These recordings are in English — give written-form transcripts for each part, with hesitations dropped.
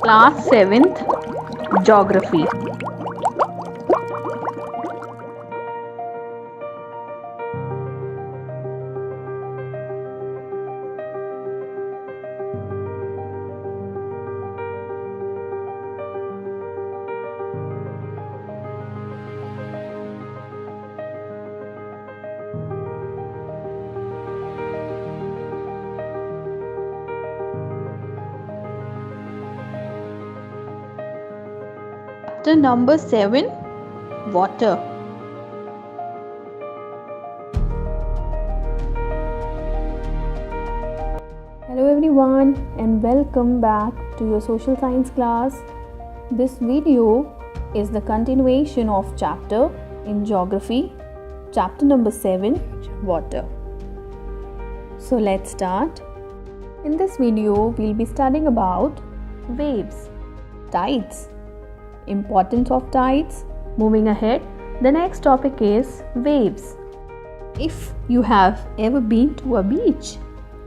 Class 7th Geography. Chapter number 7, Water. Hello everyone and welcome back to your social science class. This video is the continuation of chapter in geography, chapter number 7, Water. So let's start. In this video we'll be studying about waves, tides, importance of tides. Moving ahead, the next topic is waves. If you have ever been to a beach,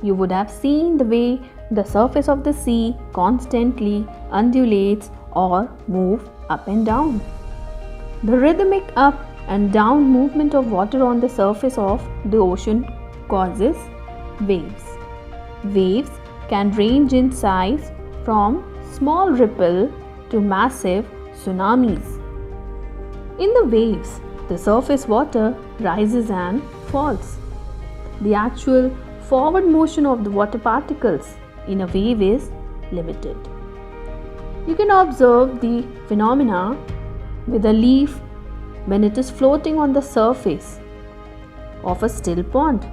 you would have seen the way the surface of the sea constantly undulates or moves up and down. The rhythmic up and down movement of water on the surface of the ocean causes waves. Waves can range in size from small ripple to massive tsunamis. In the waves, the surface water rises and falls. The actual forward motion of the water particles in a wave is limited. You can observe the phenomena with a leaf when it is floating on the surface of a still pond.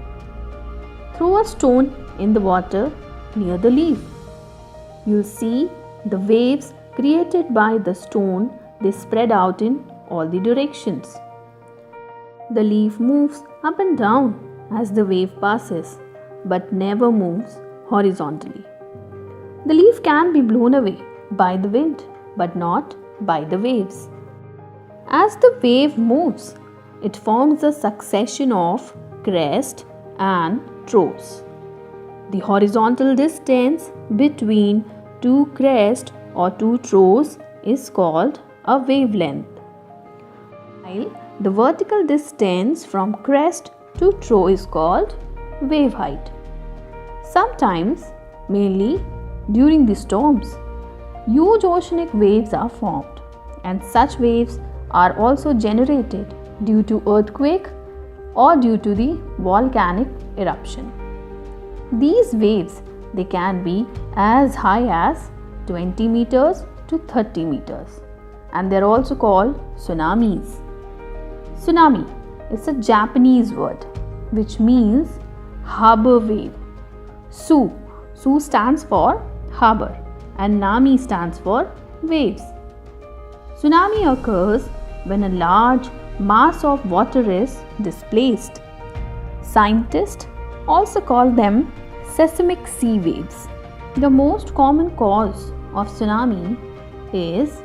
Throw a stone in the water near the leaf. You'll see the waves created by the stone. They spread out in all the directions. The leaf moves up and down as the wave passes, but never moves horizontally. The leaf can be blown away by the wind, but not by the waves. As the wave moves, it forms a succession of crests and troughs. The horizontal distance between two crests or two troughs is called a wavelength, while the vertical distance from crest to trough is called wave height. Sometimes, mainly during the storms, huge oceanic waves are formed, and such waves are also generated due to earthquake or due to the volcanic eruption. These waves, they can be as high as 20 meters to 30 meters, and they are also called tsunamis. Tsunami is a Japanese word which means harbor wave. Su stands for harbor and Nami stands for waves. Tsunami occurs when a large mass of water is displaced. Scientists also call them seismic sea waves. The most common cause of tsunami is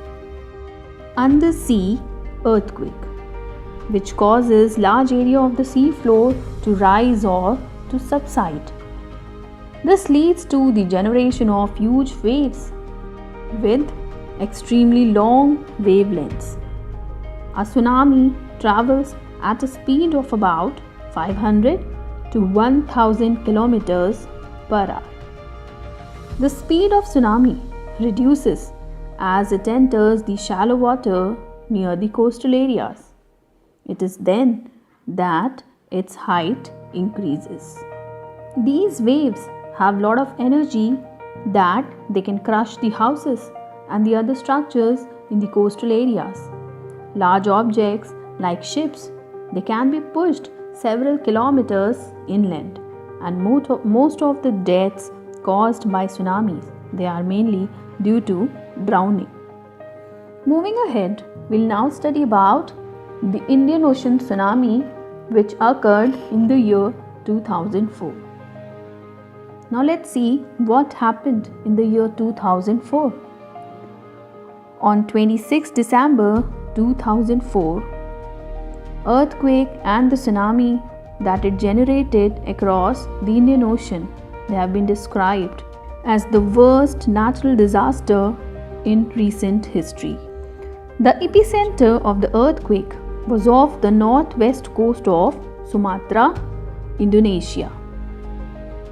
undersea earthquake, which causes large area of the sea floor to rise or to subside. This leads to the generation of huge waves with extremely long wavelengths. A tsunami travels at a speed of about 500 to 1000 kilometers per hour. The speed of tsunami reduces as it enters the shallow water near the coastal areas. It is then that its height increases. These waves have a lot of energy that they can crush the houses and the other structures in the coastal areas. Large objects like ships, they can be pushed several kilometers inland, and most of the deaths caused by tsunamis, they are mainly due to drowning. Moving ahead, we'll now study about the Indian Ocean tsunami which occurred in the year 2004. Now let's see what happened in the year 2004. On 26 December 2004, earthquake and the tsunami that it generated across the Indian Ocean, they have been described as the worst natural disaster in recent history. The epicenter of the earthquake was off the northwest coast of Sumatra, Indonesia,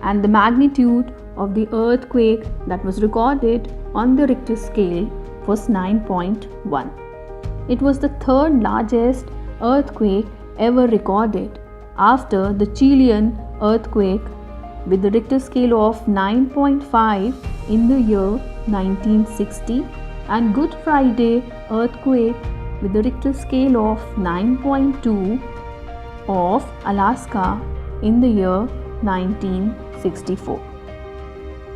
and the magnitude of the earthquake that was recorded on the Richter scale was 9.1. It was the third largest earthquake ever recorded after the Chilean earthquake with the Richter scale of 9.5 in the year 1960 and Good Friday earthquake with the Richter scale of 9.2 of Alaska in the year 1964.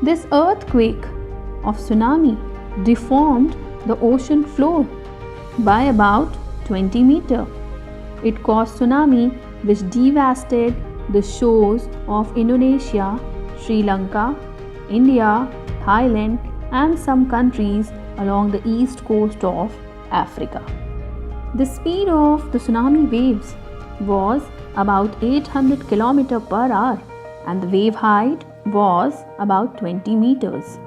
This earthquake of tsunami deformed the ocean floor by about 20 meters. It caused tsunami which devastated the shores of Indonesia, Sri Lanka, India, Thailand, and some countries along the east coast of Africa. The speed of the tsunami waves was about 800 km per hour and the wave height was about 20 meters.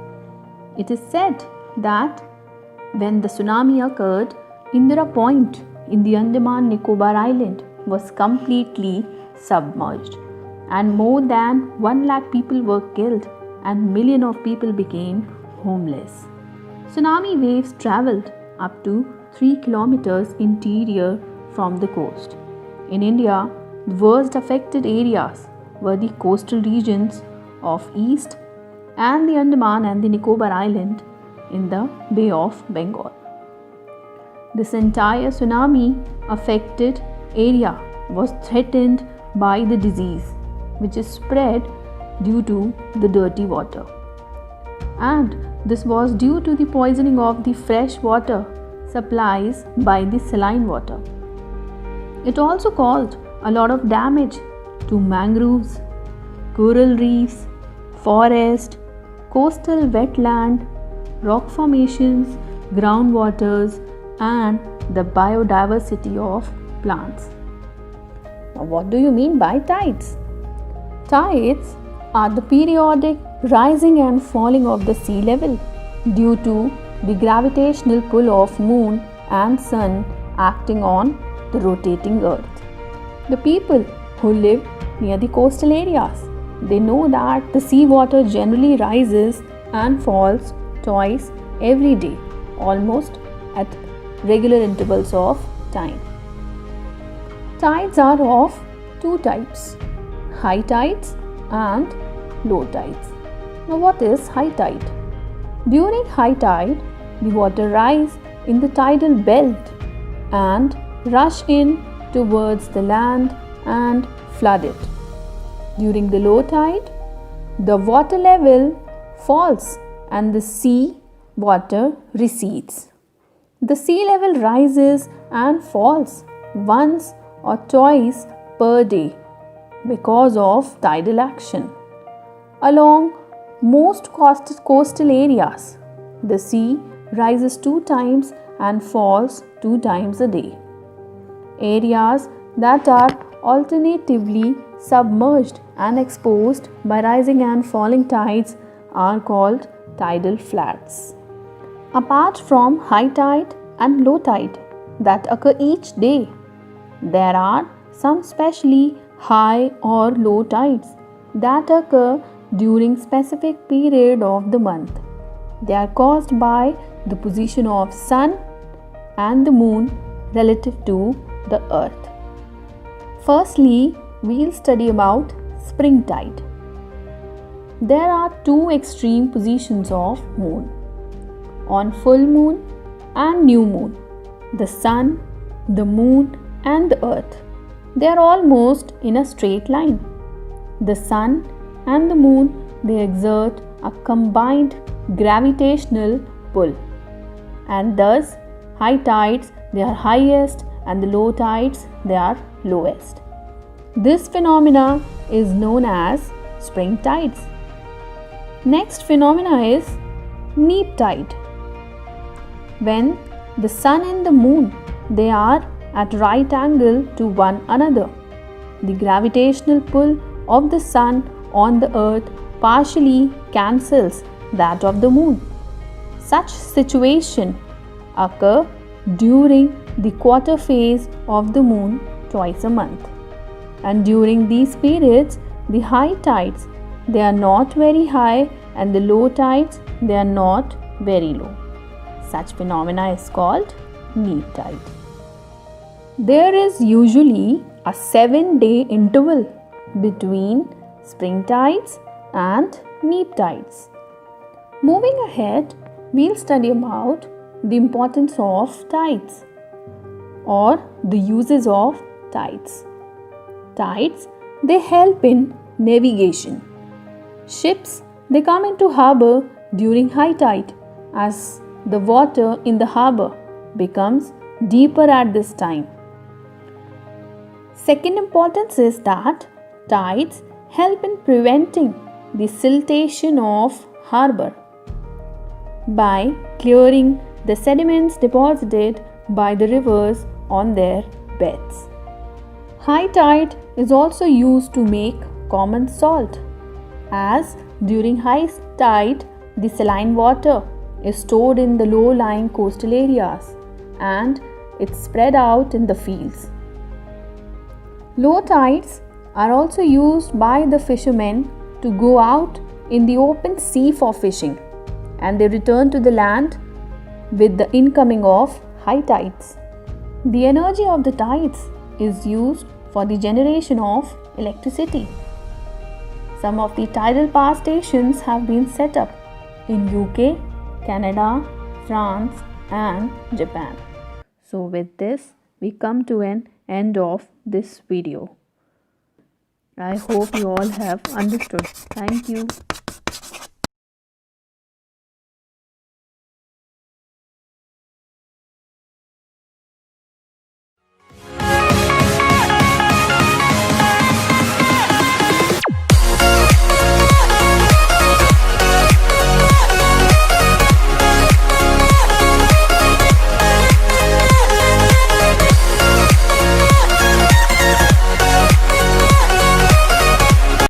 It is said that when the tsunami occurred, Indira Point in the Andaman Nicobar Island was completely submerged and more than 1 lakh people were killed and millions of people became homeless. Tsunami waves traveled up to 3 kilometers interior from the coast. In India, the worst affected areas were the coastal regions of East and the Andaman and the Nicobar Island in the Bay of Bengal. This entire tsunami affected area was threatened by the disease which is spread due to the dirty water. And this was due to the poisoning of the fresh water supplies by the saline water. It also caused a lot of damage to mangroves, coral reefs, forest, coastal wetland, rock formations, groundwaters, and the biodiversity of plants. Now, what do you mean by tides? Tides are the periodic rising and falling of the sea level due to the gravitational pull of moon and sun acting on the rotating earth. The people who live near the coastal areas, they know that the sea water generally rises and falls twice every day, almost at regular intervals of time. Tides are of two types, high tides and low tides. Now, what is high tide? During high tide, the water rise in the tidal belt and rush in towards the land and flood it. During the low tide, the water level falls and the sea water recedes. The sea level rises and falls once or twice per day because of tidal action. Along most coastal areas, the sea rises 2 times and falls 2 times a day. Areas that are alternatively submerged and exposed by rising and falling tides are called tidal flats. Apart from high tide and low tide that occur each day, there are some specially high or low tides that occur during specific period of the month. They are caused by the position of sun and the moon relative to the earth. Firstly, we'll study about spring tide. There are 2 extreme positions of moon. On full moon and new moon, the sun, the moon and the earth, they are almost in a straight line. The sun and the moon, they exert a combined gravitational pull, and thus high tides, they are highest and the low tides, they are lowest. This phenomena is known as spring tides. Next phenomena is neap tide. When the sun and the moon, they are at right angle to one another, the gravitational pull of the sun on the earth partially cancels that of the moon. Such situation occur during the quarter phase of the moon twice a month. And during these periods, the high tides, they are not very high, and the low tides, they are not very low. Such phenomena is called neap tide. There is usually a 7-day interval between spring tides and neap tides. Moving ahead, we'll study about the importance of tides or the uses of tides. Tides, they help in navigation. Ships, they come into harbor during high tide as the water in the harbor becomes deeper at this time. Second importance is that tides help in preventing the siltation of harbor by clearing the sediments deposited by the rivers on their beds. High tide is also used to make common salt, as during high tide the saline water is stored in the low-lying coastal areas and it's spread out in the fields. Low tides are also used by the fishermen to go out in the open sea for fishing, and they return to the land with the incoming of high tides. The energy of the tides is used for the generation of electricity. Some of the tidal power stations have been set up in UK, Canada, France and Japan. So with this, we come to an end of this video. I hope you all have understood. Thank you.